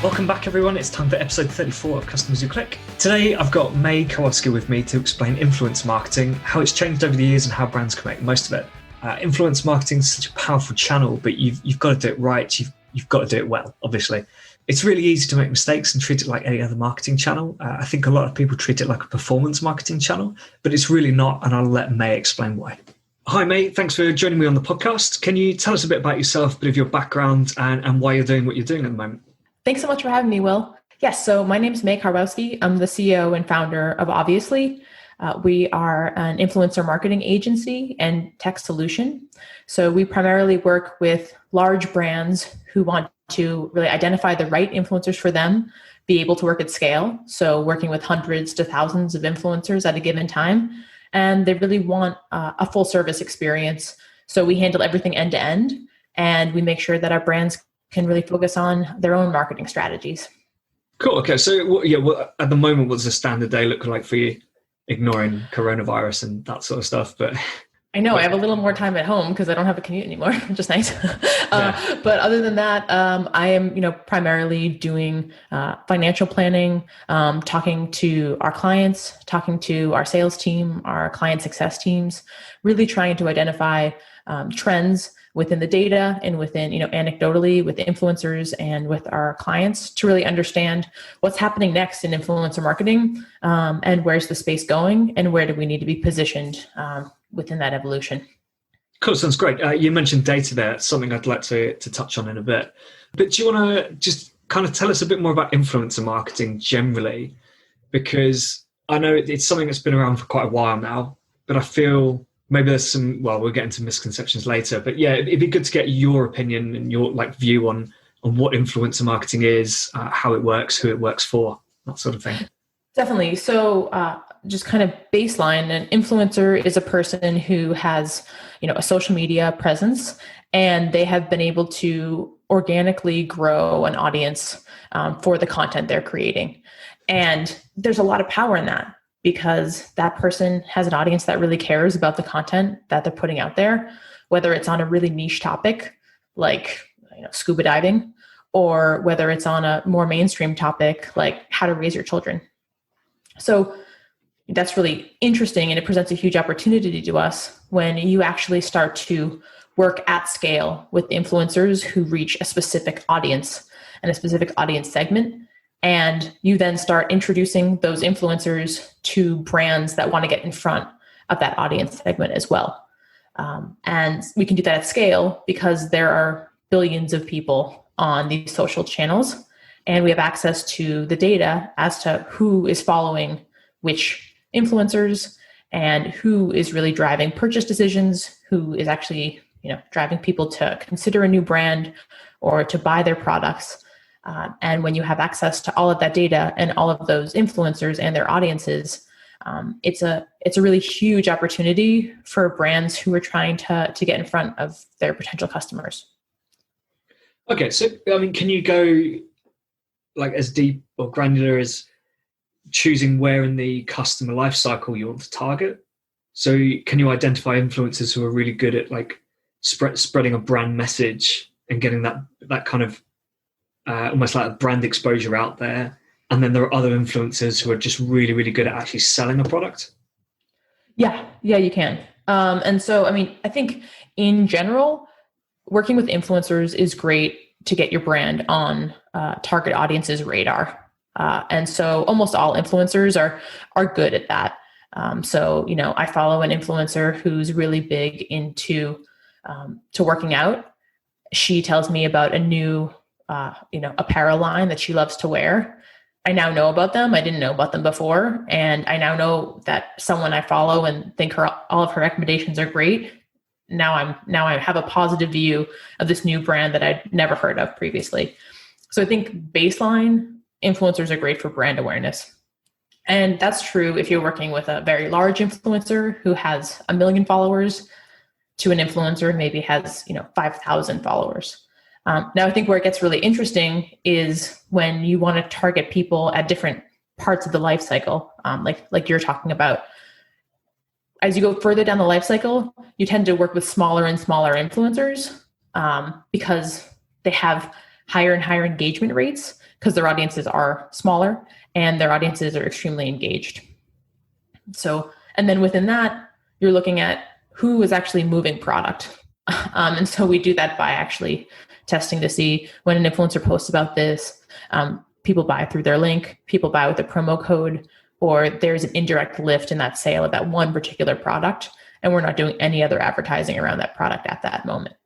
Welcome back, everyone. It's time for episode 34 of Customers Who Click. Today, I've got Mae Karwowski with me to explain influence marketing, how it's changed over the years and how brands can make the most of it. Influence marketing is such a powerful channel, but you've got to do it right. You've got to do it well, obviously. It's really easy to make mistakes and treat it like any other marketing channel. I think a lot of people treat it like a performance marketing channel, but it's really not, and I'll let Mae explain why. Hi, Mae. Thanks for joining me on the podcast. Can you tell us a bit about yourself, a bit of your background, and why you're doing what you're doing at the moment? Thanks so much for having me, Will. Yes, so my name is Mae Karwowski. I'm the CEO and founder of Obviously. We are an influencer marketing agency and tech solution. So we primarily work with large brands who want to really identify the right influencers for them, be able to work at scale. So working with hundreds to thousands of influencers at a given time. And they really want a full service experience. So we handle everything end to end, and we make sure that our brands can really focus on their own marketing strategies. Cool. Okay. So at the moment, what's a standard day look like for you, ignoring coronavirus and that sort of stuff? But I know I have a little more time at home because I don't have a commute anymore, which is nice. But other than that, I am, primarily doing financial planning, talking to our clients, talking to our sales team, our client success teams, really trying to identify trends within the data and within, anecdotally with influencers and with our clients to really understand what's happening next in influencer marketing, and where's the space going and where do we need to be positioned within that evolution. Cool. Sounds great. You mentioned data there. It's something I'd like to touch on in a bit. But do you want to just kind of tell us a bit more about influencer marketing generally? Because I know it's something that's been around for quite a while now, but I feel maybe there's we'll get into misconceptions later. But yeah, it'd be good to get your opinion and your view on what influencer marketing is, how it works, who it works for, that sort of thing. Definitely. So just kind of baseline, an influencer is a person who has, a social media presence, and they have been able to organically grow an audience for the content they're creating. And there's a lot of power in that because that person has an audience that really cares about the content that they're putting out there, whether it's on a really niche topic like scuba diving, or whether it's on a more mainstream topic like how to raise your children. So that's really interesting, and it presents a huge opportunity to us when you actually start to work at scale with influencers who reach a specific audience and a specific audience segment. And you then start introducing those influencers to brands that want to get in front of that audience segment as well. And we can do that at scale because there are billions of people on these social channels, and we have access to the data as to who is following which influencers and who is really driving purchase decisions, who is actually, driving people to consider a new brand or to buy their products. And when you have access to all of that data and all of those influencers and their audiences, it's a really huge opportunity for brands who are trying to get in front of their potential customers. Okay, so can you go as deep or granular as choosing where in the customer life cycle you want to target? So can you identify influencers who are really good at spreading a brand message and getting that kind of almost like a brand exposure out there, and then there are other influencers who are just really, really good at actually selling a product? Yeah, you can. And so, I think in general, working with influencers is great to get your brand on target audience's radar. And so almost all influencers are good at that. So, I follow an influencer who's really big into to working out. She tells me about a new apparel line that she loves to wear. I now know about them. I didn't know about them before. And I now know that someone I follow and think all of her recommendations are great. Now I have a positive view of this new brand that I'd never heard of previously. So I think baseline influencers are great for brand awareness. And that's true if you're working with a very large influencer who has 1 million followers to an influencer who maybe has, 5,000 followers. Now, I think where it gets really interesting is when you want to target people at different parts of the life cycle, like you're talking about. As you go further down the life cycle, you tend to work with smaller and smaller influencers because they have higher and higher engagement rates because their audiences are smaller and their audiences are extremely engaged. So, and then within that, you're looking at who is actually moving product. And so we do that by actually testing to see when an influencer posts about this, people buy through their link, people buy with a promo code, or there's an indirect lift in that sale of that one particular product, and we're not doing any other advertising around that product at that moment.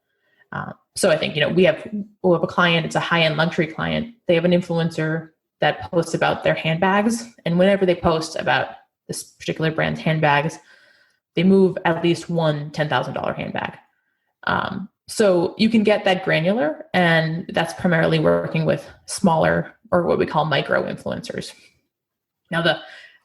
So I think, we have a client, it's a high-end luxury client. They have an influencer that posts about their handbags, and whenever they post about this particular brand's handbags, they move at least one $10,000 handbag. So you can get that granular, and that's primarily working with smaller, or what we call micro influencers. Now,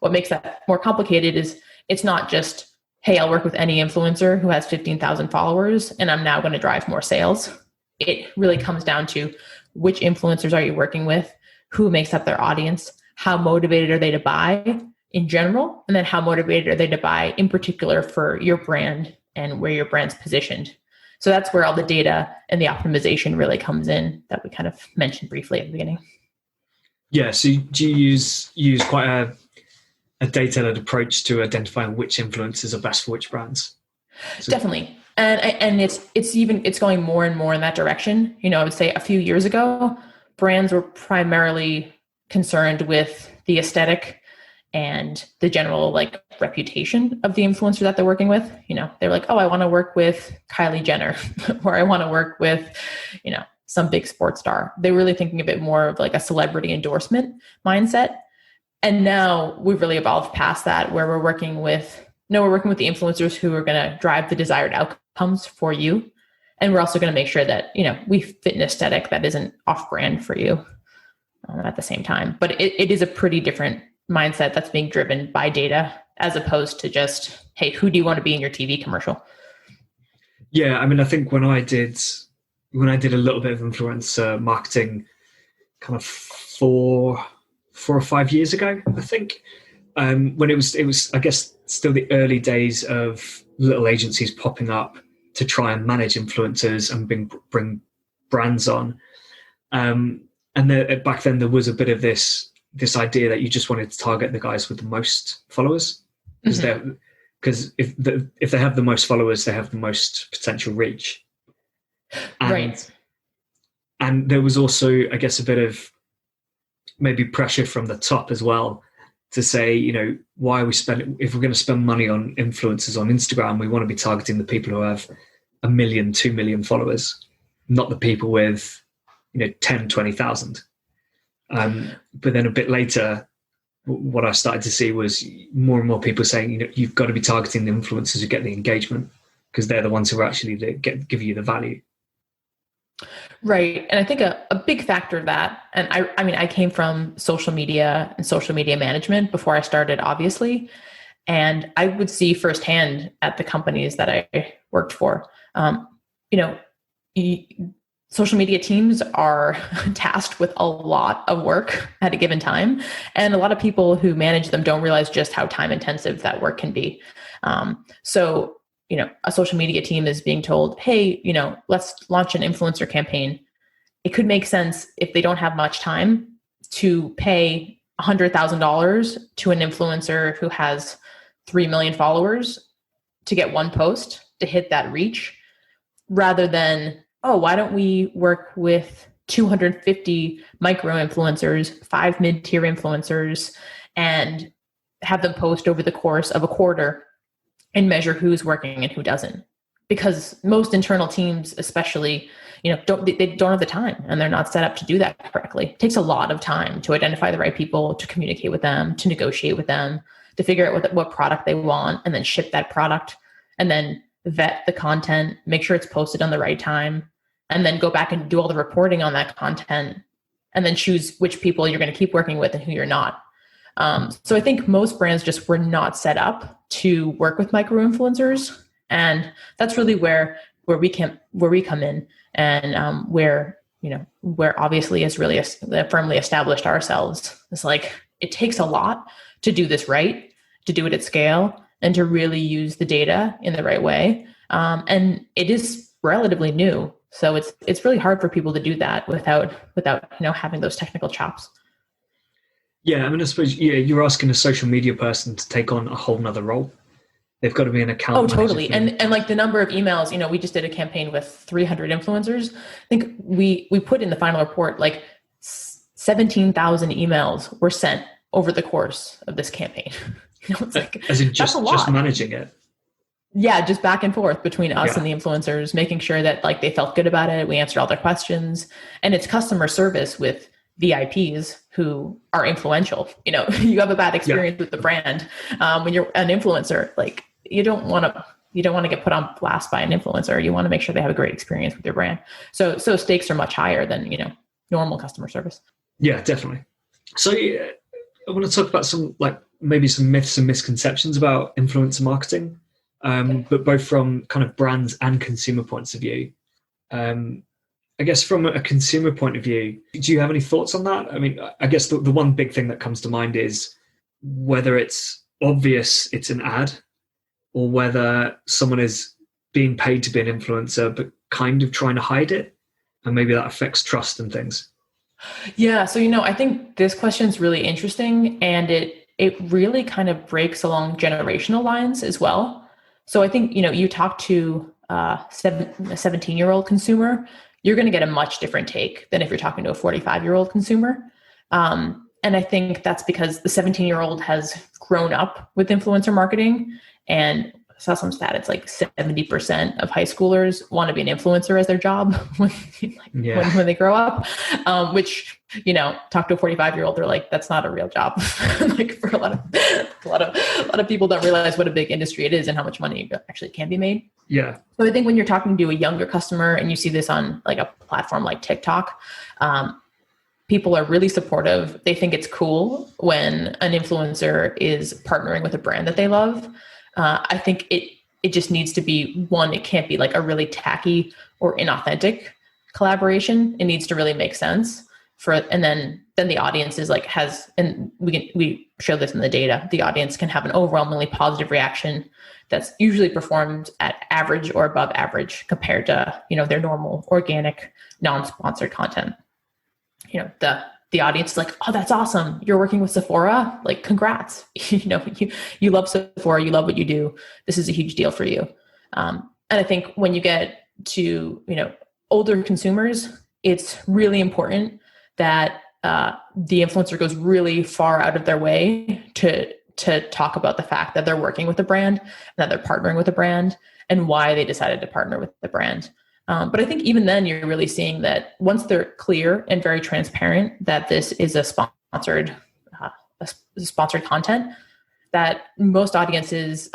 what makes that more complicated is it's not just, hey, I'll work with any influencer who has 15,000 followers and I'm now going to drive more sales. It really comes down to which influencers are you working with, who makes up their audience, how motivated are they to buy in general, and then how motivated are they to buy in particular for your brand and where your brand's positioned. So that's where all the data and the optimization really comes in that we kind of mentioned briefly at the beginning. Yeah, so do you use quite a data-led approach to identifying which influencers are best for which brands? So definitely. And it's going more and more in that direction. I would say a few years ago, brands were primarily concerned with the aesthetic and the general reputation of the influencer that they're working with. They're like, oh, I want to work with Kylie Jenner or I want to work with, some big sports star. They're really thinking a bit more of a celebrity endorsement mindset. And now we've really evolved past that, where we're working with the influencers who are going to drive the desired outcomes for you. And we're also going to make sure that, we fit an aesthetic that isn't off brand for you at the same time. But it is a pretty different mindset that's being driven by data as opposed to just, hey, who do you want to be in your TV commercial? Yeah. I mean, I think when I did a little bit of influencer marketing kind of 4 or 5 years ago, I think, when it was, I guess, still the early days of little agencies popping up to try and manage influencers and bring brands on. And back then there was a bit of this idea that you just wanted to target the guys with the most followers, because if they have the most followers, they have the most potential reach. Right. And there was also, I guess, a bit of maybe pressure from the top as well to say, why are we spending, if we're going to spend money on influencers on Instagram, we want to be targeting the people who have 1 million, 2 million followers, not the people with, 10, 20,000. But then a bit later, what I started to see was more and more people saying, you've got to be targeting the influencers who get the engagement, because they're the ones who are actually give you the value. Right. And I think a big factor of that, and I came from social media and social media management before I started, obviously, and I would see firsthand at the companies that I worked for, social media teams are tasked with a lot of work at a given time. And a lot of people who manage them don't realize just how time intensive that work can be. So a social media team is being told, hey, let's launch an influencer campaign. It could make sense if they don't have much time to pay $100,000 to an influencer who has 3 million followers to get one post to hit that reach, rather than, oh, why don't we work with 250 micro influencers, 5 mid-tier influencers, and have them post over the course of a quarter and measure who's working and who doesn't. Because most internal teams, especially, they don't have the time, and they're not set up to do that correctly. It takes a lot of time to identify the right people, to communicate with them, to negotiate with them, to figure out what product they want, and then ship that product, and then vet the content, make sure it's posted on the right time, and then go back and do all the reporting on that content, and then choose which people you're going to keep working with and who you're not. So I think most brands just were not set up to work with micro influencers, and that's really where we come in, and where obviously has really firmly established ourselves. It's like, it takes a lot to do this right, to do it at scale, and to really use the data in the right way. And it is relatively new. So it's really hard for people to do that without having those technical chops. Yeah, I mean, I suppose you're asking a social media person to take on a whole nother role. They've got to be an account manager. Oh, totally. And like the number of emails, we just did a campaign with 300 influencers. I think we put in the final report, like 17,000 emails were sent over the course of this campaign. It's like, as in just managing it. Yeah, just back and forth between us and the influencers, making sure that like they felt good about it. We answered all their questions, and it's customer service with VIPs who are influential. You have a bad experience with the brand when you're an influencer. Like you don't want to get put on blast by an influencer. You want to make sure they have a great experience with your brand. So stakes are much higher than normal customer service. Yeah, definitely. So I want to talk about maybe some myths and misconceptions about influencer marketing. But both from kind of brands and consumer points of view. I guess from a consumer point of view, do you have any thoughts on that? I mean, I guess the one big thing that comes to mind is whether it's obvious it's an ad or whether someone is being paid to be an influencer but kind of trying to hide it, and maybe that affects trust and things. Yeah, so I think this question is really interesting, and it really kind of breaks along generational lines as well. So I think, you talk to a 17-year-old consumer, you're going to get a much different take than if you're talking to a 45-year-old consumer. And I think that's because the 17-year-old has grown up with influencer marketing, and I saw some stat, it's like 70% of high schoolers want to be an influencer as their job when they grow up, which, talk to a 45-year-old, they're like, that's not a real job. Like for a lot of people don't realize what a big industry it is and how much money actually can be made. Yeah. So I think when you're talking to a younger customer and you see this on like a platform like TikTok, people are really supportive. They think it's cool when an influencer is partnering with a brand that they love. I think it just needs to be one, it can't be like a really tacky or inauthentic collaboration. It needs to really make sense and then the audience is like and we show this in the data, the audience can have an overwhelmingly positive reaction that's usually performed at average or above average compared to, their normal organic, non-sponsored content. The audience is like, oh, that's awesome. You're working with Sephora. Like, congrats. You love Sephora. You love what you do. This is a huge deal for you. And I think when you get to, older consumers, it's really important that the influencer goes really far out of their way to talk about the fact that they're working with a brand and that they're partnering with a brand and why they decided to partner with the brand. But I think even then you're really seeing that once they're clear and very transparent that this is a sponsored content, that most audiences,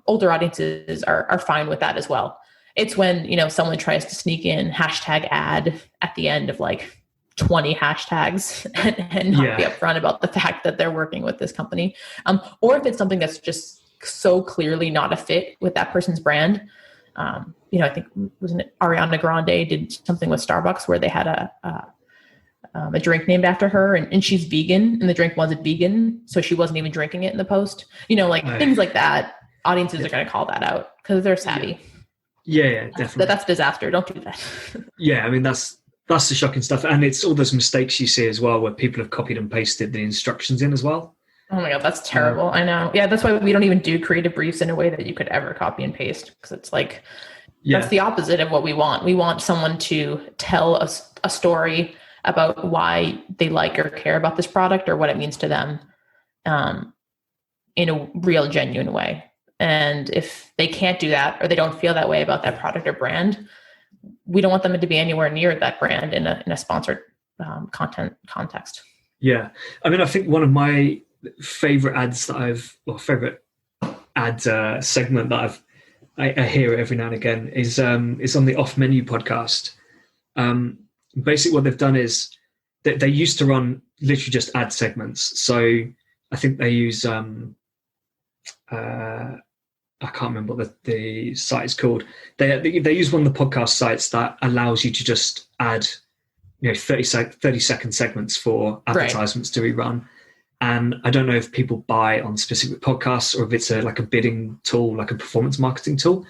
older audiences are fine with that as well. It's when, someone tries to sneak in hashtag ad at the end of like 20 hashtags and not be upfront about the fact that they're working with this company. Or if it's something that's just so clearly not a fit with that person's brand. I think wasn't it Ariana Grande did something with Starbucks where they had a drink named after her and she's vegan and the drink wasn't vegan. So she wasn't even drinking it in the post, things like that. Audiences are going to call that out because they're savvy. Yeah, definitely. That's disaster. Don't do that. Yeah. I mean, that's the shocking stuff. And it's all those mistakes you see as well, where people have copied and pasted the instructions in as well. Oh my God, that's terrible. I know. Yeah, that's why we don't even do creative briefs in a way that you could ever copy and paste, because it's like, that's the opposite of what we want. We want someone to tell us a story about why they like or care about this product or what it means to them in a real, genuine way. And if they can't do that or they don't feel that way about that product or brand, we don't want them to be anywhere near that brand in a sponsored content context. Yeah. I mean, I think one of my favorite favorite ad segment that I hear every now and again is on the Off Menu podcast. Basically what they've done is that they used to run literally just ad segments. So I think they use I can't remember what the site is called. They use one of the podcast sites that allows you to just add 30-second segments for advertisements to rerun. And I don't know if people buy on specific podcasts or if it's like a bidding tool, like a performance marketing tool.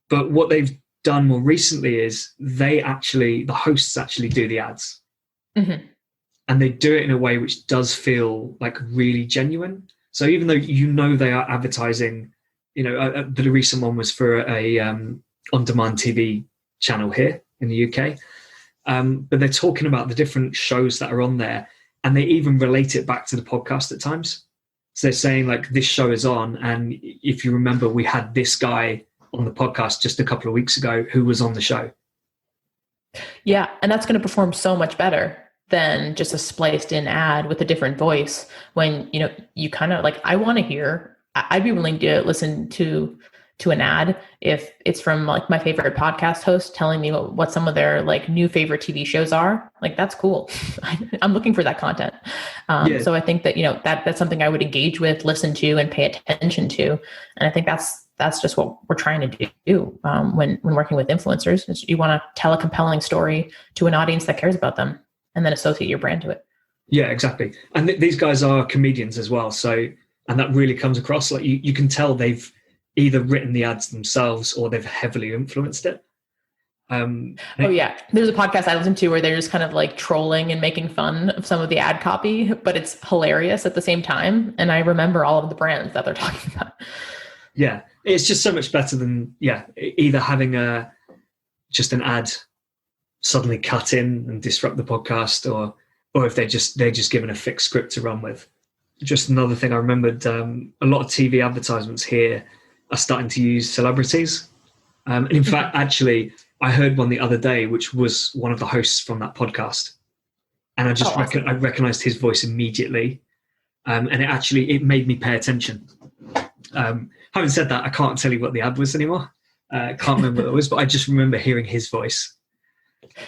But what they've done more recently is the hosts actually do the ads. Mm-hmm. And they do it in a way which does feel like really genuine. So even though they are advertising, the recent one was for a on-demand TV channel here in the UK, but they're talking about the different shows that are on there, and they even relate it back to the podcast at times. So they're saying like, this show is on, and if you remember, we had this guy on the podcast just a couple of weeks ago who was on the show. Yeah, and that's going to perform so much better than just a spliced in ad with a different voice. When, you kind of like, I'd be willing to listen to an ad if it's from like my favorite podcast host telling me what some of their like new favorite TV shows are. Like, that's cool. I'm looking for that content. So I think that, that's something I would engage with, listen to, and pay attention to. And I think that's just what we're trying to do when working with influencers. Is you want to tell a compelling story to an audience that cares about them, and then associate your brand to it. Yeah, exactly. And these guys are comedians as well. So, and that really comes across. Like you can tell they've either written the ads themselves or they've heavily influenced it. Oh yeah. There's a podcast I listen to where they're just kind of like trolling and making fun of some of the ad copy, but it's hilarious at the same time. And I remember all of the brands that they're talking about. Yeah. It's just so much better than, either having just an ad suddenly cut in and disrupt the podcast, or if they're just given a fixed script to run with. Just another thing I remembered, a lot of TV advertisements here are starting to use celebrities. And in fact, actually, I heard one the other day, which was one of the hosts from that podcast. And I recognized his voice immediately. And it made me pay attention. Having said that, I can't tell you what the ad was anymore. I can't remember what it was, but I just remember hearing his voice.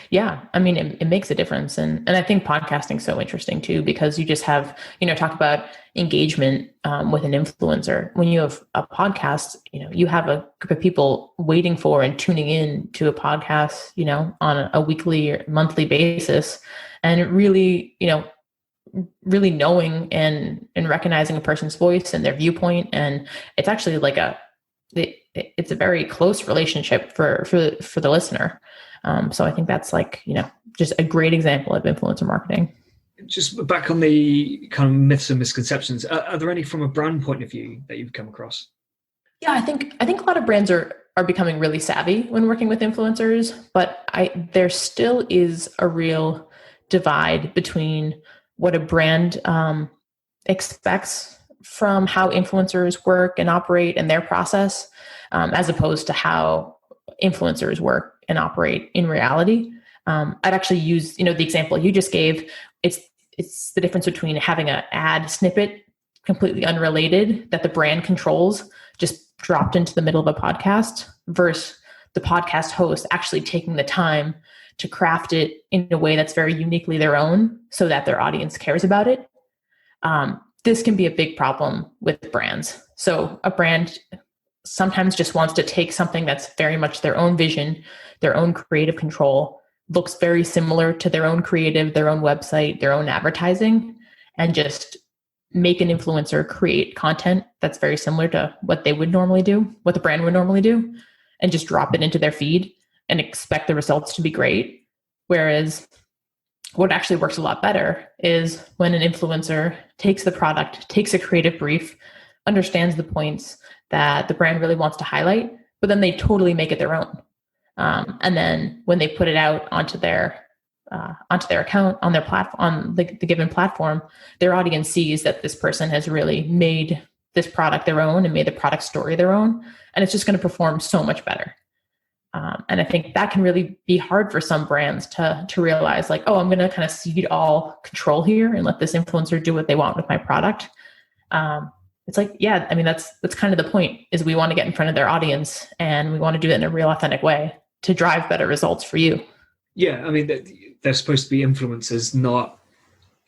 Yeah. I mean, it makes a difference. And I think podcasting is so interesting too, because you just have, talk about engagement with an influencer. When you have a podcast, you have a group of people waiting for and tuning in to a podcast, on a weekly or monthly basis, and really, really knowing and recognizing a person's voice and their viewpoint. And it's actually like it's a very close relationship for the listener. So I think that's like, just a great example of influencer marketing. Just back on the kind of myths and misconceptions, are there any from a brand point of view that you've come across? Yeah, I think a lot of brands are becoming really savvy when working with influencers, but there still is a real divide between what a brand expects from how influencers work and operate and their process, as opposed to how influencers work and operate in reality. I'd actually use, the example you just gave. It's the difference between having an ad snippet completely unrelated that the brand controls just dropped into the middle of a podcast versus the podcast host actually taking the time to craft it in a way that's very uniquely their own so that their audience cares about it. This can be a big problem with brands. So a brand sometimes just wants to take something that's very much their own vision, their own creative control, looks very similar to their own creative, their own website, their own advertising, and just make an influencer create content that's very similar to what they would normally do, what the brand would normally do, and just drop it into their feed and expect the results to be great. Whereas what actually works a lot better is when an influencer takes the product, takes a creative brief, understands the points that the brand really wants to highlight, but then they totally make it their own. And then when they put it out onto their account, on their platform, on the given platform, their audience sees that this person has really made this product their own and made the product story their own. And it's just going to perform so much better. And I think that can really be hard for some brands to realize, like, oh, I'm going to kind of cede all control here and let this influencer do what they want with my product. It's like, yeah, I mean, that's kind of the point, is we want to get in front of their audience and we want to do it in a real authentic way to drive better results for you. Yeah. I mean, they're supposed to be influencers,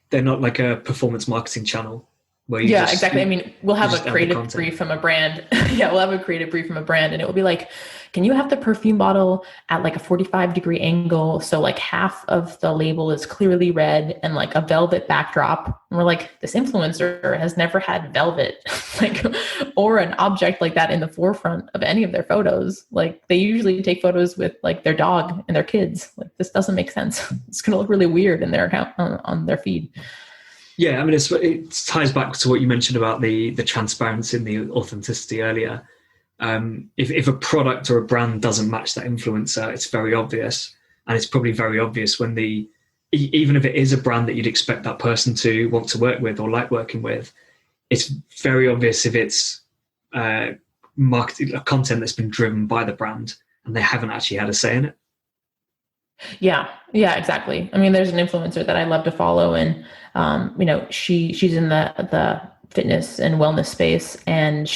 they're not like a performance marketing channel. Exactly. I mean, we'll have a creative brief from a brand. Yeah, we'll have a creative brief from a brand, and it will be like, can you have the perfume bottle at like a 45-degree angle? So like half of the label is clearly red and like a velvet backdrop. And we're like, this influencer has never had velvet, like, or an object like that in the forefront of any of their photos. Like they usually take photos with like their dog and their kids. Like this doesn't make sense. It's going to look really weird in their account on their feed. Yeah, I mean, it ties back to what you mentioned about the transparency and the authenticity earlier. If a product or a brand doesn't match that influencer, it's very obvious. And it's probably very obvious when even if it is a brand that you'd expect that person to want to work with or like working with, it's very obvious if it's marketing content that's been driven by the brand and they haven't actually had a say in it. Yeah, exactly. I mean, there's an influencer that I love to follow, and she's in the fitness and wellness space, and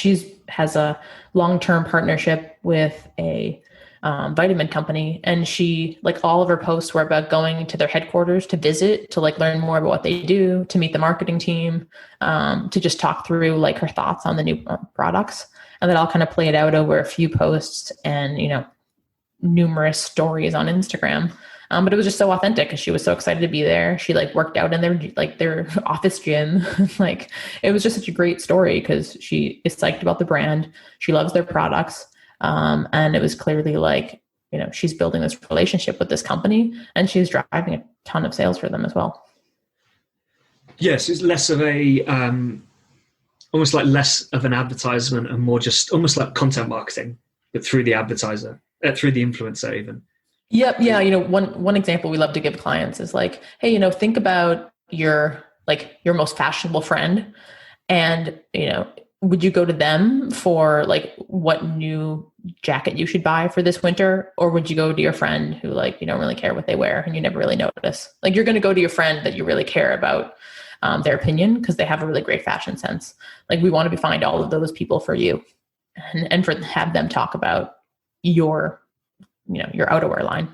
has a long-term partnership with a vitamin company, and she, like, all of her posts were about going to their headquarters to visit, to like learn more about what they do, to meet the marketing team, to just talk through like her thoughts on the new products, and that all kind of played out over a few posts and numerous stories on Instagram. But it was just so authentic because she was so excited to be there. She like worked out in their office gym. Like it was just such a great story because she is psyched about the brand. She loves their products. And it was clearly like, she's building this relationship with this company and she's driving a ton of sales for them as well. Yes, it's less of a, almost like less of an advertisement and more just almost like content marketing, but through the advertiser. Through the influencer even. Yep. Yeah. One example we love to give clients is like, hey, think about your most fashionable friend and, would you go to them for like what new jacket you should buy for this winter? Or would you go to your friend who like, you don't really care what they wear and you never really notice? Like you're going to go to your friend that you really care about their opinion because they have a really great fashion sense. Like we want to find all of those people for you and have them talk about your outerwear line.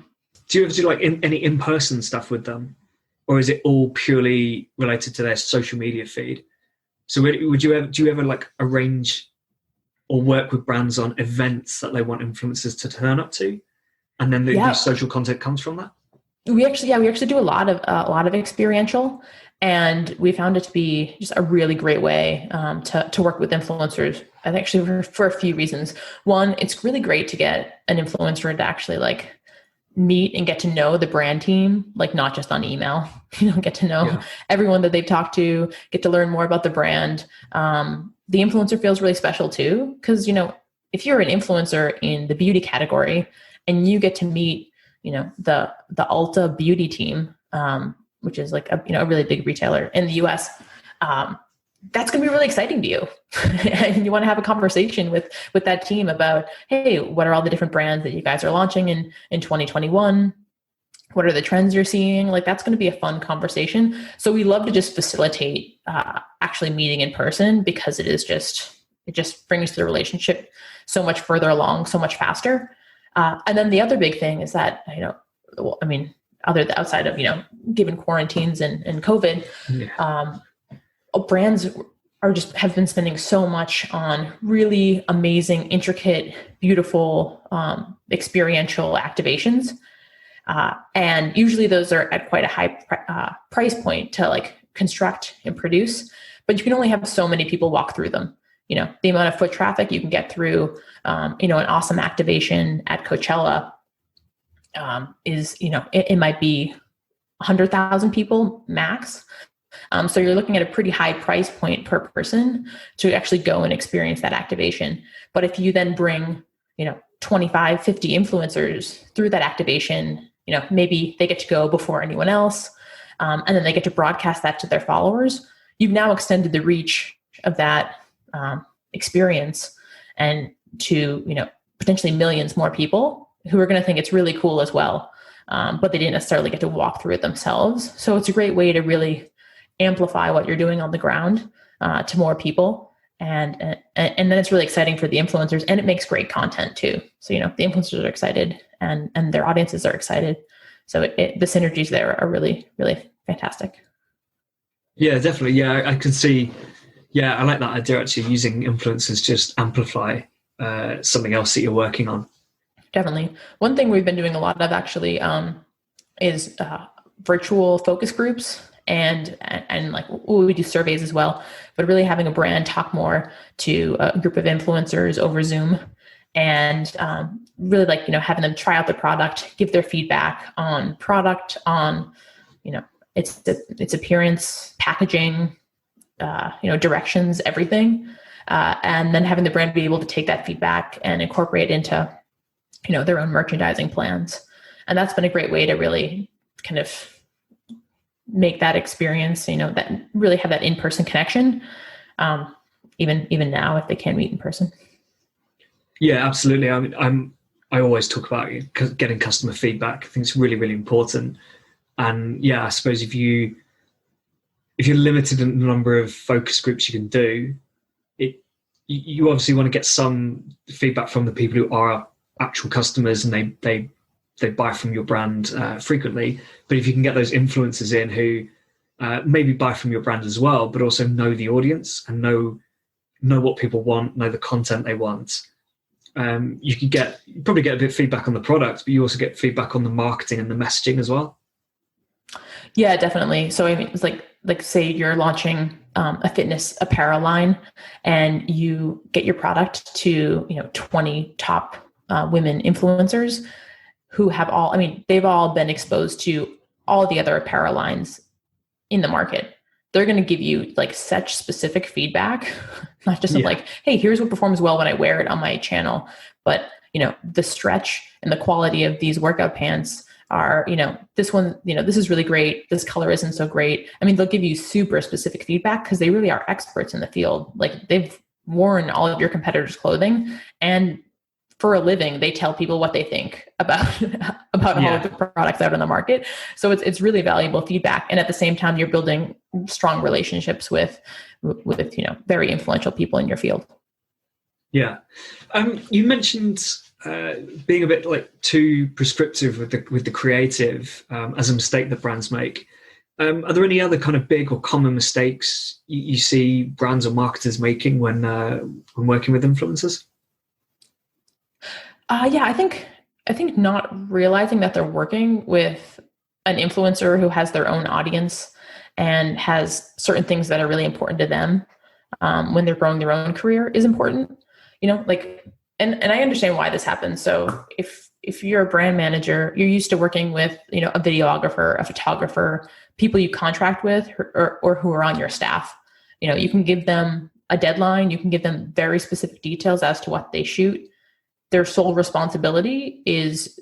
Do you ever do like any in-person stuff with them, or is it all purely related to their social media feed? So do you ever like arrange or work with brands on events that they want influencers to turn up to, and then the social content comes from that? We actually do a lot of experiential, and we found it to be just a really great way to work with influencers. And actually for a few reasons. One, it's really great to get an influencer to actually like meet and get to know the brand team, like not just on email, get to know everyone that they've talked to, get to learn more about the brand. The influencer feels really special too, because, if you're an influencer in the beauty category and you get to meet, the Ulta beauty team, which is like a really big retailer in the US, that's going to be really exciting to you. And you want to have a conversation with that team about, hey, what are all the different brands that you guys are launching in 2021? What are the trends you're seeing? Like, that's going to be a fun conversation. So we love to just facilitate actually meeting in person because it just brings the relationship so much further along, so much faster. And then the other big thing is that, outside of, given quarantines and COVID, brands have been spending so much on really amazing, intricate, beautiful, experiential activations. And usually those are at quite a high price point to like construct and produce, but you can only have so many people walk through them. The amount of foot traffic you can get through, an awesome activation at Coachella is, it might be 100,000 people max. So you're looking at a pretty high price point per person to actually go and experience that activation. But if you then bring, 25, 50 influencers through that activation, maybe they get to go before anyone else. And then they get to broadcast that to their followers. You've now extended the reach of that experience and to, potentially millions more people who are going to think it's really cool as well. But they didn't necessarily get to walk through it themselves. So it's a great way to really amplify what you're doing on the ground to more people. And then it's really exciting for the influencers, and it makes great content too. So, the influencers are excited and their audiences are excited. So the synergies there are really, really fantastic. Yeah, definitely. Yeah, I could see. Yeah, I like that idea, actually, using influencers just amplify something else that you're working on. Definitely. One thing we've been doing a lot of actually is virtual focus groups and like we do surveys as well, but really having a brand talk more to a group of influencers over Zoom and really like, having them try out the product, give their feedback on product, on, its appearance, packaging, directions, everything. And then having the brand be able to take that feedback and incorporate into their own merchandising plans. And that's been a great way to really kind of make that experience, that really have that in-person connection. Even now, if they can meet in person. Yeah, absolutely. I mean, I always talk about getting customer feedback. I think it's really, really important. And yeah, I suppose if you're limited in the number of focus groups you can do, you obviously want to get some feedback from the people who are actual customers and they buy from your brand frequently. But if you can get those influencers in who maybe buy from your brand as well, but also know the audience and know what people want, know the content they want, you can probably get a bit of feedback on the product, but you also get feedback on the marketing and the messaging as well. Yeah, definitely. So I mean, it's like say you're launching a fitness apparel line and you get your product to 20 top women influencers who have they've all been exposed to all the other apparel lines in the market. They're going to give you like such specific feedback, not just of like, hey, here's what performs well when I wear it on my channel, but the stretch and the quality of these workout pants are, this one, this is really great. This color isn't so great. I mean, they'll give you super specific feedback because they really are experts in the field. Like they've worn all of your competitors' clothing, and for a living, they tell people what they think about all of the products out on the market. So it's really valuable feedback. And at the same time, you're building strong relationships with very influential people in your field. Yeah. You mentioned being a bit like too prescriptive with the creative as a mistake that brands make. Are there any other kind of big or common mistakes you see brands or marketers making when working with influencers? Yeah, I think not realizing that they're working with an influencer who has their own audience and has certain things that are really important to them when they're growing their own career is important. And I understand why this happens. So if you're a brand manager, you're used to working with, a videographer, a photographer, people you contract with or who are on your staff. You can give them a deadline. You can give them very specific details as to what they shoot. Their sole responsibility is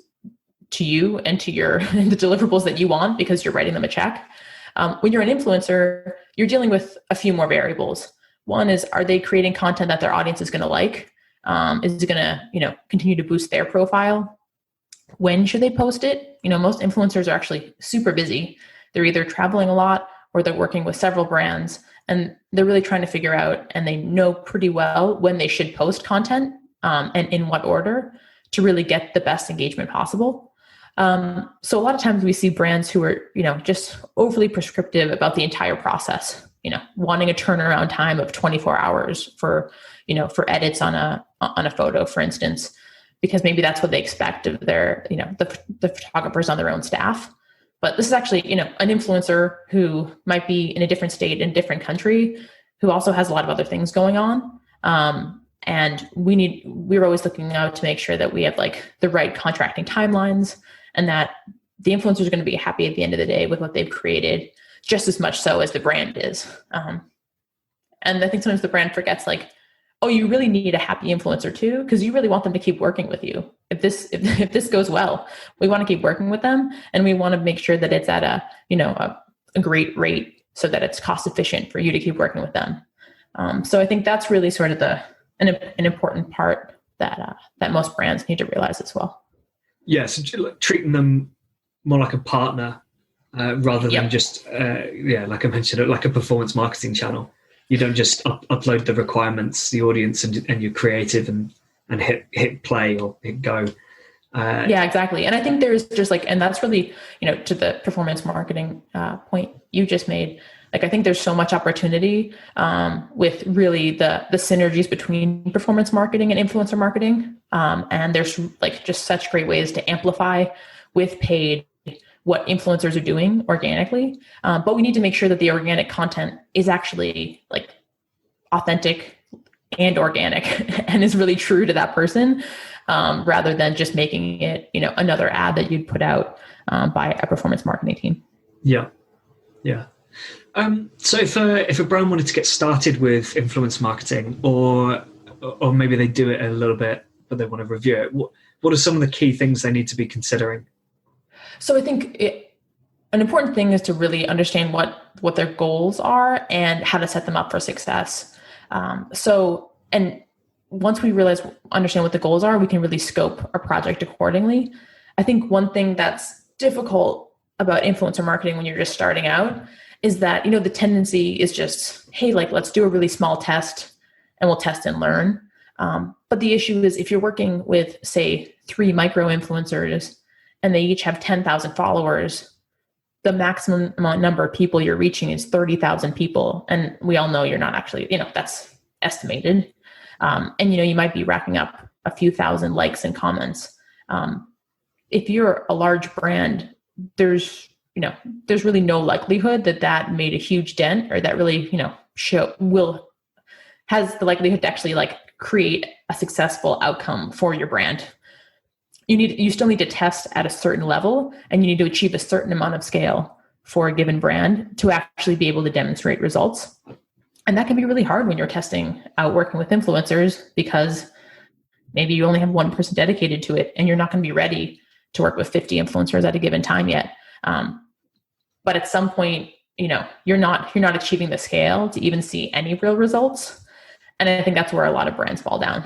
to you and to the deliverables that you want because you're writing them a check. When you're an influencer, you're dealing with a few more variables. One is, are they creating content that their audience is going to like? Is it going to, continue to boost their profile? When should they post it? Most influencers are actually super busy. They're either traveling a lot or they're working with several brands, and they're really trying to figure out, and they know pretty well when they should post content and in what order to really get the best engagement possible. So a lot of times we see brands who are, just overly prescriptive about the entire process, wanting a turnaround time of 24 hours for edits on a photo, for instance, because maybe that's what they expect of their, the photographers on their own staff. But this is actually, an influencer who might be in a different state, in a different country, who also has a lot of other things going on. And we're always looking out to make sure that we have like the right contracting timelines and that the influencers are going to be happy at the end of the day with what they've created, just as much so as the brand is. And I think sometimes the brand forgets like, oh, you really need a happy influencer too, because you really want them to keep working with you. If this goes well, we want to keep working with them, and we want to make sure that it's at a great rate so that it's cost efficient for you to keep working with them. So I think that's really sort of an important part that most brands need to realize as well. Yeah, so treating them more like a partner rather than just like I mentioned, like a performance marketing channel. You don't just upload the requirements, the audience, and you're creative and hit play or hit go. Yeah, exactly. And I think there's just like, and that's really, to the performance marketing point you just made. Like, I think there's so much opportunity with really the synergies between performance marketing and influencer marketing. And there's like just such great ways to amplify with paid what influencers are doing organically. But we need to make sure that the organic content is actually like authentic and organic and is really true to that person, rather than just making it, another ad that you'd put out by a performance marketing team. Yeah. Yeah. So if a brand wanted to get started with influence marketing, or maybe they do it a little bit, but they want to review it, what are some of the key things they need to be considering? So I think an important thing is to really understand what their goals are and how to set them up for success. And once we understand what the goals are, we can really scope our project accordingly. I think one thing that's difficult about influencer marketing when you're just starting out is that, the tendency is just, hey, like, let's do a really small test and we'll test and learn. But the issue is if you're working with, say, 3 micro influencers and they each have 10,000 followers, the maximum number of people you're reaching is 30,000 people. And we all know you're not actually, that's estimated. And, you might be racking up a few thousand likes and comments. If you're a large brand, there's really no likelihood that made a huge dent, or that really, has the likelihood to actually like create a successful outcome for your brand. You still need to test at a certain level, and you need to achieve a certain amount of scale for a given brand to actually be able to demonstrate results. And that can be really hard when you're testing out working with influencers, because maybe you only have one person dedicated to it and you're not going to be ready to work with 50 influencers at a given time yet. But at some point, you're not achieving the scale to even see any real results. And I think that's where a lot of brands fall down.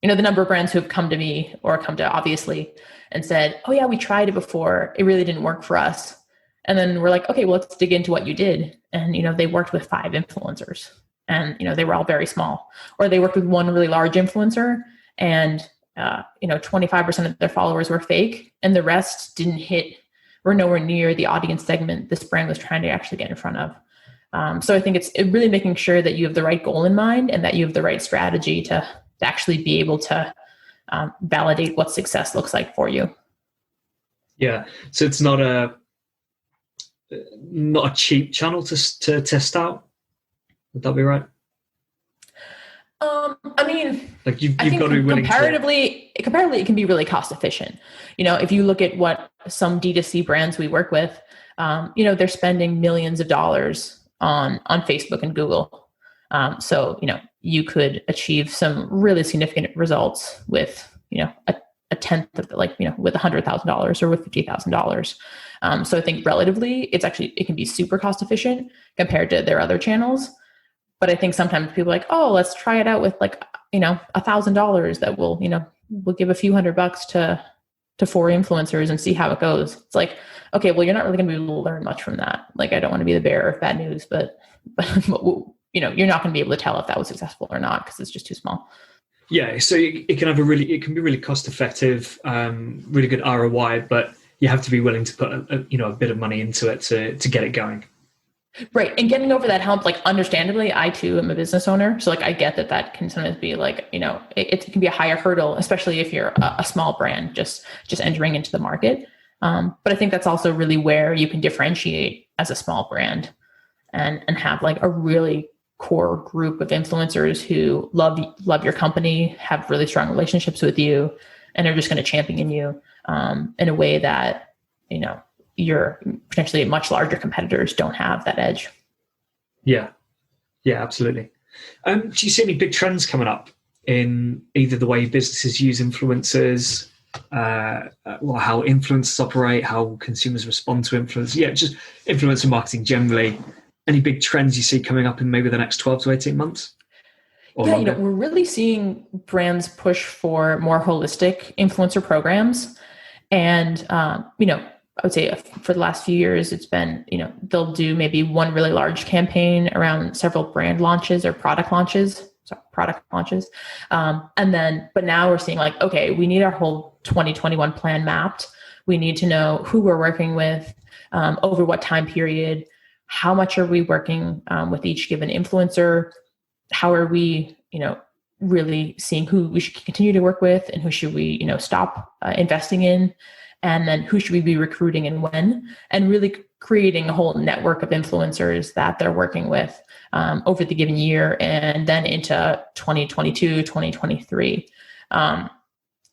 The number of brands who have come to me or come to Obviously and said, oh yeah, we tried it before, it really didn't work for us. And then we're like, okay, well, let's dig into what you did. And, they worked with 5 influencers and, they were all very small, or they worked with one really large influencer and, 25% of their followers were fake and the rest were nowhere near the audience segment this brand was trying to actually get in front of. So I think it's really making sure that you have the right goal in mind and that you have the right strategy to actually be able to validate what success looks like for you. Yeah. So it's not a cheap channel to test out. Would that be right? I mean, like you've got to be willing comparatively, it can be really cost efficient. If you look at what some D2C brands we work with, they're spending millions of dollars on Facebook and Google. So, you could achieve some really significant results with, a tenth of with $100,000 or with $50,000. So I think relatively it can be super cost efficient compared to their other channels. But I think sometimes people are like, oh, let's try it out with $1,000 that we'll give a few $100 to 4 influencers and see how it goes. It's like, okay, well, you're not really going to be able to learn much from that. Like, I don't want to be the bearer of bad news, but you're not going to be able to tell if that was successful or not because it's just too small. Yeah, so it can be really cost effective, really good ROI, but you have to be willing to put a bit of money into it to get it going. Right. And getting over that hump, understandably, I too am a business owner. So I get that can sometimes be it can be a higher hurdle, especially if you're a small brand just entering into the market. But I think that's also really where you can differentiate as a small brand and have a really core group of influencers who love your company, have really strong relationships with you, and are just going to champion you in a way that, your potentially much larger competitors don't have that edge. Yeah, absolutely. Do you see any big trends coming up in either the way businesses use influencers, or how influencers operate, how consumers respond to influencers? Yeah, just influencer marketing generally. Any big trends you see coming up in maybe the next 12 to 18 months? We're really seeing brands push for more holistic influencer programs. And, I would say for the last few years, it's been, they'll do maybe one really large campaign around several brand launches or product launches. But now we're seeing okay, we need our whole 2021 plan mapped. We need to know who we're working with, over what time period. how much are we working with each given influencer? How are we, really seeing who we should continue to work with and who should we, stop investing in? And then who should we be recruiting and when? And really creating a whole network of influencers that they're working with over the given year and then into 2022, 2023.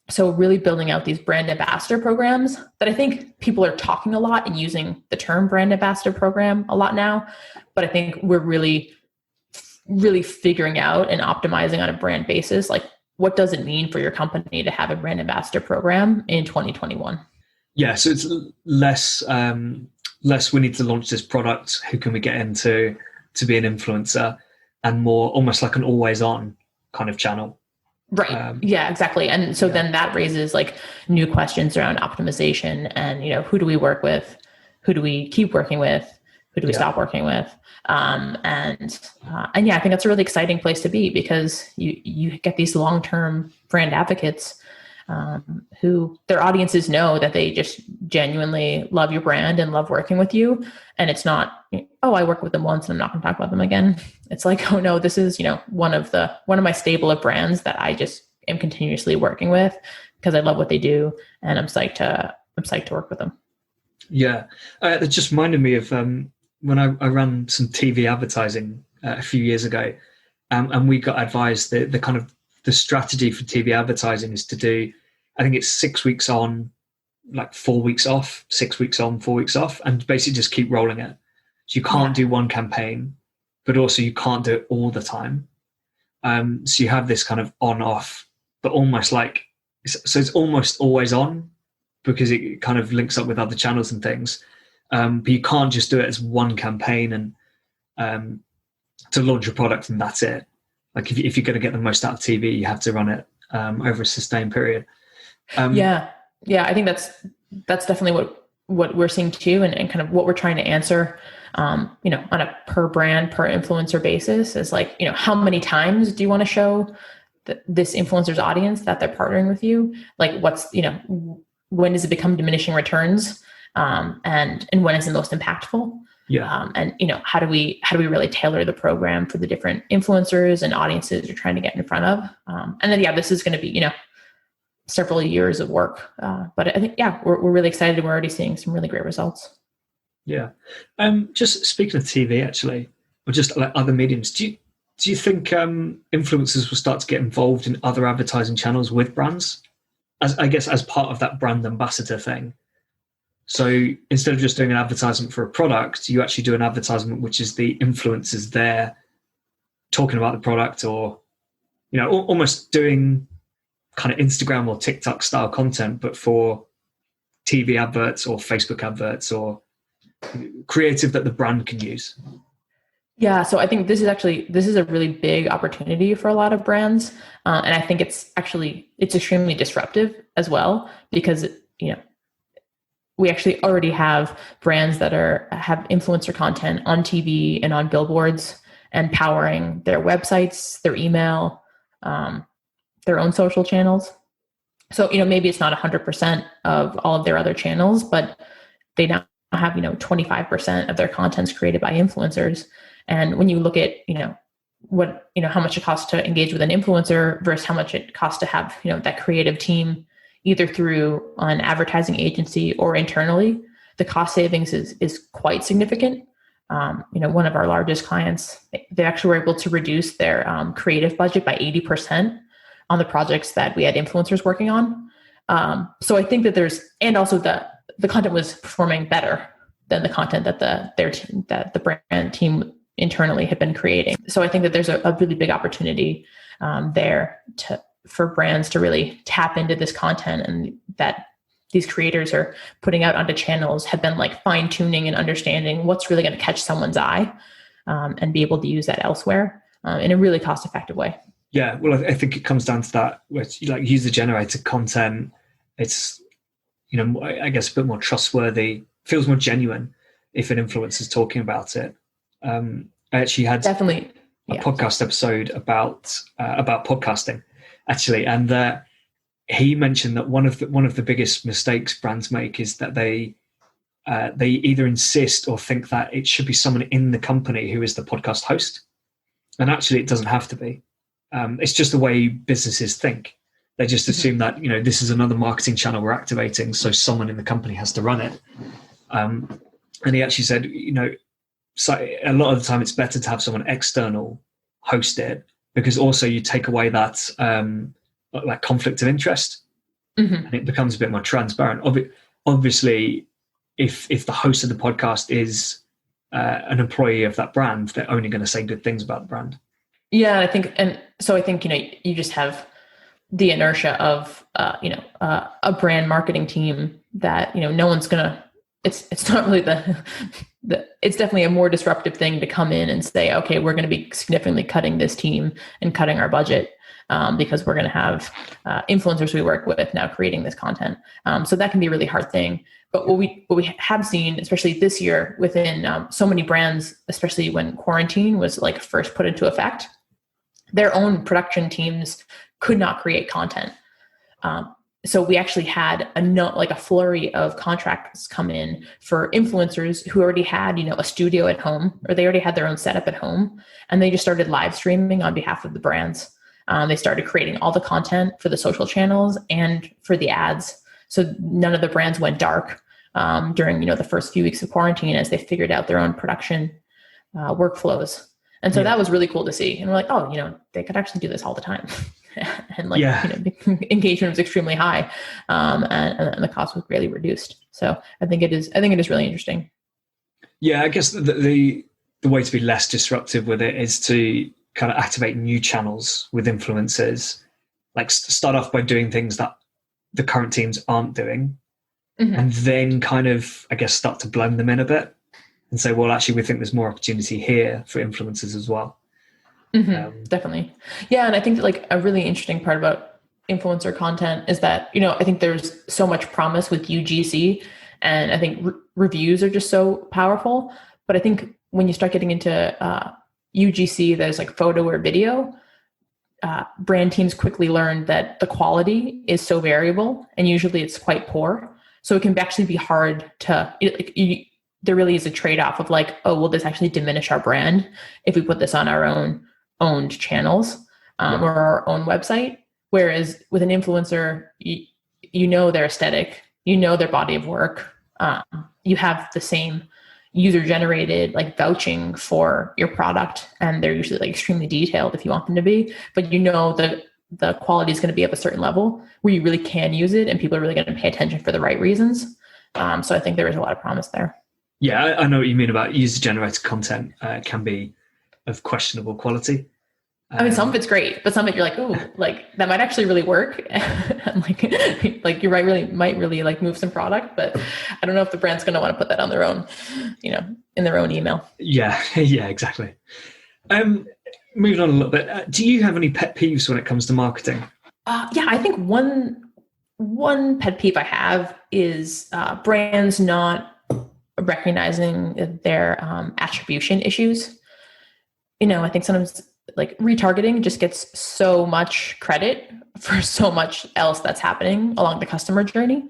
So really building out these brand ambassador programs that I think people are talking a lot and using the term brand ambassador program a lot now. But I think we're really figuring out and optimizing on a brand basis, like what does it mean for your company to have a brand ambassador program in 2021? Yeah, so it's less we need to launch this product, who can we get into to be an influencer, and more almost like an always on kind of channel. Right. Yeah, exactly. And so then that raises like new questions around optimization and, who do we work with? Who do we keep working with? Who do we stop working with? And yeah, I think that's a really exciting place to be because you get these long-term brand advocates who their audiences know that they just genuinely love your brand and love working with you. And it's not, oh, I worked with them once and I'm not going to talk about them again. It's like, oh no, this is, one of my stable of brands that I just am continuously working with because I love what they do and I'm psyched to work with them. Yeah. It just reminded me of when I ran some TV advertising a few years ago, and we got advised that the strategy for TV advertising is to do, I think it's 6 weeks on, like 4 weeks off, 6 weeks on, 4 weeks off, and basically just keep rolling it. So you can't do one campaign, but also you can't do it all the time. So you have this kind of on off, but almost like, so it's almost always on because it kind of links up with other channels and things. But you can't just do it as one campaign and to launch a product and that's it. Like if you're going to get the most out of TV, you have to run it over a sustained period. Yeah, I think that's definitely what we're seeing too, and kind of what we're trying to answer. On a per brand, per influencer basis is like, how many times do you want to show this influencer's audience that they're partnering with you? Like what's, when does it become diminishing returns? And when is it most impactful? Yeah. And how do we really tailor the program for the different influencers and audiences you're trying to get in front of? And then, this is going to be, several years of work. But I think, we're really excited and we're already seeing some really great results. Yeah. Just speaking of TV actually, or just like other mediums, do you think influencers will start to get involved in other advertising channels with brands? As part of that brand ambassador thing. So instead of just doing an advertisement for a product, you actually do an advertisement which is the influencers there talking about the product, or almost doing kind of Instagram or TikTok style content, but for TV adverts or Facebook adverts or creative that the brand can use. Yeah, so I think this is a really big opportunity for a lot of brands, and I think it's extremely disruptive as well because we actually already have brands that have influencer content on TV and on billboards and powering their websites, their email, their own social channels. So maybe it's not 100% of all of their other channels, but they now have 25% of their content's created by influencers. And when you look at, how much it costs to engage with an influencer versus how much it costs to have, that creative team, either through an advertising agency or internally, the cost savings is quite significant. One of our largest clients, they actually were able to reduce their creative budget by 80% on the projects that we had influencers working on. So I think that and also the content was performing better than the content that the brand team internally had been creating. So I think that there's a really big opportunity there for brands to really tap into this content, and that these creators are putting out onto channels have been like fine tuning and understanding what's really going to catch someone's eye, and be able to use that elsewhere in a really cost effective way. Yeah, well, I think it comes down to that, which like user generated content. It's I guess a bit more trustworthy, feels more genuine if an influencer is talking about it. I actually had definitely a podcast episode about podcasting, actually, and he mentioned that one of the biggest mistakes brands make is that they they either insist or think that it should be someone in the company who is the podcast host. And actually, it doesn't have to be. It's just the way businesses think. They just assume that, this is another marketing channel we're activating, so someone in the company has to run it. And he actually said, so a lot of the time it's better to have someone external host it, because also you take away that like conflict of interest, and it becomes a bit more transparent. Obviously, if the host of the podcast is an employee of that brand, they're only going to say good things about the brand. Yeah, I think you just have the inertia of a brand marketing team that no one's gonna. It's not really it's definitely a more disruptive thing to come in and say, okay, we're going to be significantly cutting this team and cutting our budget because we're going to have influencers we work with now creating this content. So that can be a really hard thing. But what we have seen, especially this year, within so many brands, especially when quarantine was like first put into effect, their own production teams could not create content. So we actually had a flurry of contracts come in for influencers who already had, a studio at home, or they already had their own setup at home, and they just started live streaming on behalf of the brands. They started creating all the content for the social channels and for the ads. So none of the brands went dark during, the first few weeks of quarantine as they figured out their own production workflows. And so that was really cool to see. And we're like, oh, they could actually do this all the time. And the engagement was extremely high, and the cost was greatly reduced. So I think it is really interesting. Yeah, I guess the way to be less disruptive with it is to kind of activate new channels with influencers, like start off by doing things that the current teams aren't doing, and then kind of, I guess, start to blend them in a bit and say, well, actually, we think there's more opportunity here for influencers as well. Definitely. Yeah. And I think that a really interesting part about influencer content is that, I think there's so much promise with UGC, and I think reviews are just so powerful. But I think when you start getting into UGC, there's photo or video, brand teams quickly learn that the quality is so variable, and usually it's quite poor. So it can actually be hard to, there really is a trade-off of will this actually diminish our brand if we put this on our own owned channels or our own website? Whereas with an influencer, their aesthetic, their body of work, you have the same user-generated vouching for your product, and they're usually extremely detailed if you want them to be, but the quality is going to be of a certain level where you really can use it and people are really going to pay attention for the right reasons. So I think there is a lot of promise there. Yeah, I know what you mean about user-generated content can be of questionable quality. I mean, some of it's great, but some of it you're that might actually really work. And you might really move some product, but I don't know if the brand's going to want to put that on their own, in their own email. Yeah, yeah, exactly. Moving on a little bit, do you have any pet peeves when it comes to marketing? Yeah, I think one pet peeve I have is brands not recognizing their attribution issues. I think sometimes retargeting just gets so much credit for so much else that's happening along the customer journey.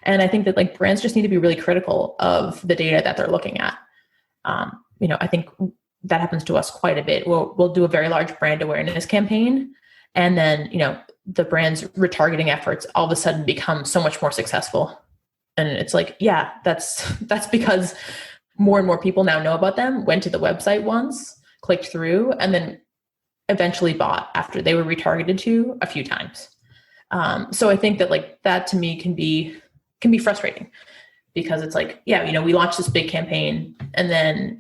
And I think that brands just need to be really critical of the data that they're looking at. I think that happens to us quite a bit. We'll do a very large brand awareness campaign, and then, the brand's retargeting efforts all of a sudden become so much more successful. And it's that's because more and more people now know about them, went to the website once, clicked through, and then eventually bought after they were retargeted to a few times. So I think that that to me can be frustrating, because it's we launched this big campaign, and then,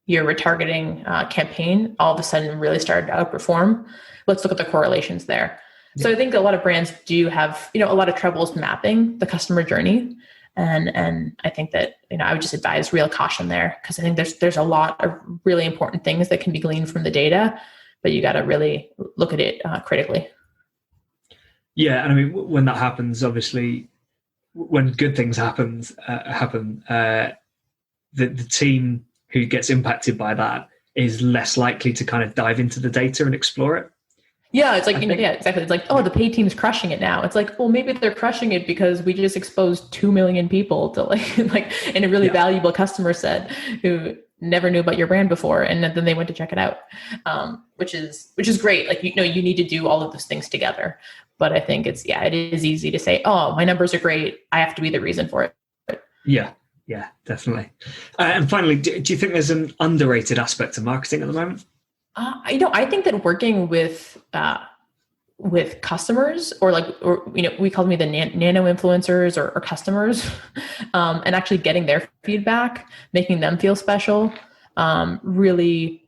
your retargeting campaign all of a sudden really started to outperform. Let's look at the correlations there. Yeah. So I think a lot of brands do have, a lot of troubles mapping the customer journey. And I think that, I would just advise real caution there, because I think there's a lot of really important things that can be gleaned from the data, but you got to really look at it critically. Yeah. And I mean, when that happens, obviously, when good things happen, the team who gets impacted by that is less likely to kind of dive into the data and explore it. Yeah, it's like, yeah, exactly. It's like, oh, the paid team's crushing it now. It's like, well, maybe they're crushing it because we just exposed 2 million people to like in a really valuable customer set who never knew about your brand before, and then they went to check it out, which is great. Like, you need to do all of those things together. But I think it is easy to say, oh, my numbers are great, I have to be the reason for it. Yeah, definitely. And finally, do you think there's an underrated aspect of marketing at the moment? I think that working with customers, or we call them the nano influencers or customers, and actually getting their feedback, making them feel special, really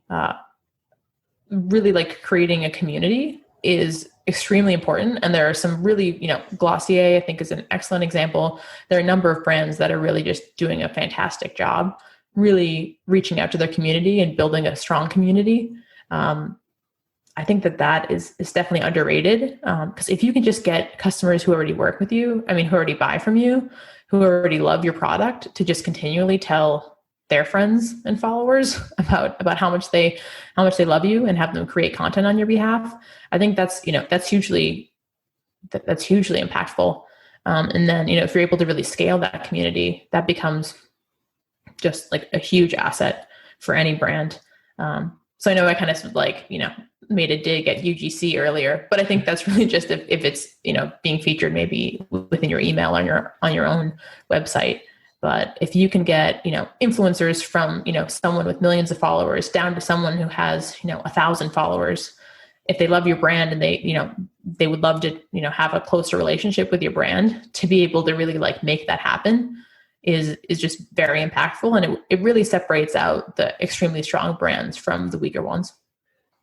like creating a community is extremely important. And there are some really, Glossier, I think, is an excellent example. There are a number of brands that are really just doing a fantastic job, really reaching out to their community and building a strong community. I think that is definitely underrated, because if you can just get customers who already work with you, who already buy from you, who already love your product, to just continually tell their friends and followers about how much they love you and have them create content on your behalf, I think that's hugely impactful. And then, if you're able to really scale that community, that becomes just like a huge asset for any brand. So I know I kind of made a dig at UGC earlier, but I think that's really just if it's, being featured maybe within your email on your own website. But if you can get, influencers from, someone with millions of followers down to someone who has, 1,000 followers, if they love your brand and they would love to, have a closer relationship with your brand, to be able to really make that happen is just very impactful. And it really separates out the extremely strong brands from the weaker ones.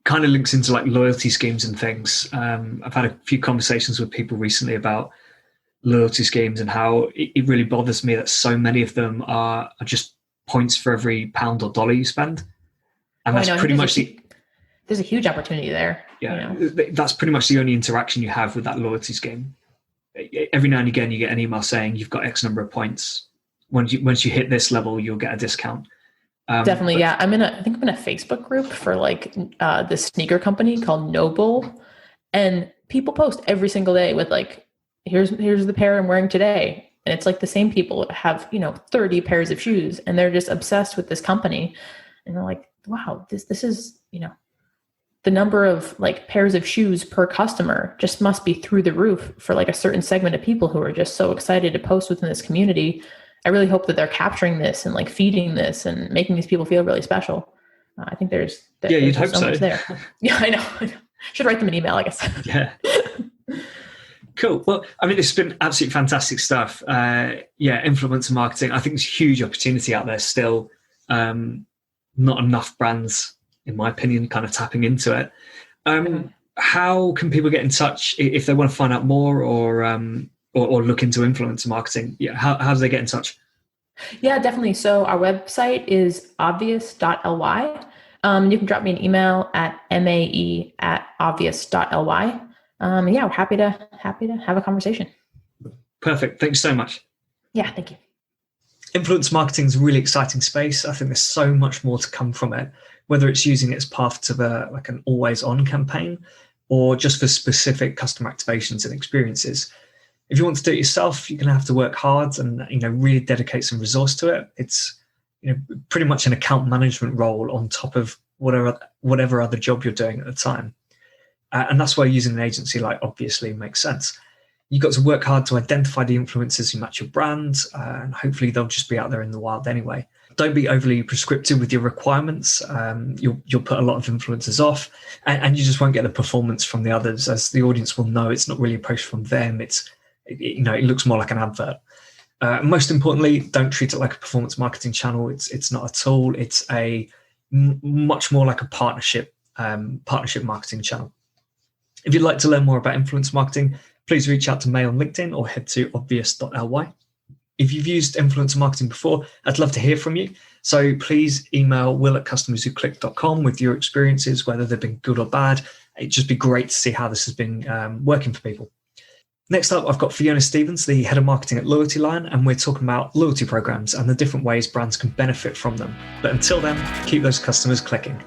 Kind of links into loyalty schemes and things. I've had a few conversations with people recently about loyalty schemes and how it really bothers me that so many of them are just points for every pound or dollar you spend. And that's pretty much there's a huge opportunity there. Yeah, that's pretty much the only interaction you have with that loyalty scheme. Every now and again, you get an email saying you've got X number of points. Once you hit this level, you'll get a discount. Definitely, yeah. I think I'm in a Facebook group for this sneaker company called Noble, and people post every single day with here's the pair I'm wearing today, and it's the same people have 30 pairs of shoes, and they're just obsessed with this company, and they're like, wow, this is the number of pairs of shoes per customer just must be through the roof for a certain segment of people who are just so excited to post within this community. I really hope that they're capturing this and feeding this and making these people feel really special. I think there's you'd hope so. Much there. Yeah, I know. Should write them an email, I guess. Yeah. Cool. Well, it's been absolutely fantastic stuff. Influencer marketing, I think there's a huge opportunity out there still. Not enough brands, in my opinion, kind of tapping into it. How can people get in touch if they want to find out more or look into influencer marketing? Yeah, how do they get in touch? Yeah, definitely. So our website is obvious.ly. You can drop me an email at mae@obvious.ly. We're happy to have a conversation. Perfect. Thanks so much. Yeah, thank you. Influence marketing is a really exciting space. I think there's so much more to come from it, whether it's using its path to an always-on campaign or just for specific customer activations and experiences. If you want to do it yourself, you're going to have to work hard and really dedicate some resource to it. It's pretty much an account management role on top of whatever other job you're doing at the time. And that's why using an agency obviously makes sense. You've got to work hard to identify the influencers who match your brand, and hopefully they'll just be out there in the wild anyway. Don't be overly prescriptive with your requirements. You'll put a lot of influencers off, and you just won't get the performance from the others, as the audience will know it's not really a post from them. It looks more like an advert. Most importantly, don't treat it like a performance marketing channel. It's not at all. It's a much more like a partnership marketing channel. If you'd like to learn more about influence marketing, please reach out to Mae on LinkedIn or head to obvious.ly. If you've used influencer marketing before, I'd love to hear from you. So please email will@customerswhoclick.com with your experiences, whether they've been good or bad. It'd just be great to see how this has been working for people. Next up, I've got Fiona Stevens, the head of marketing at Loyalty Line, and we're talking about loyalty programs and the different ways brands can benefit from them. But until then, keep those customers clicking.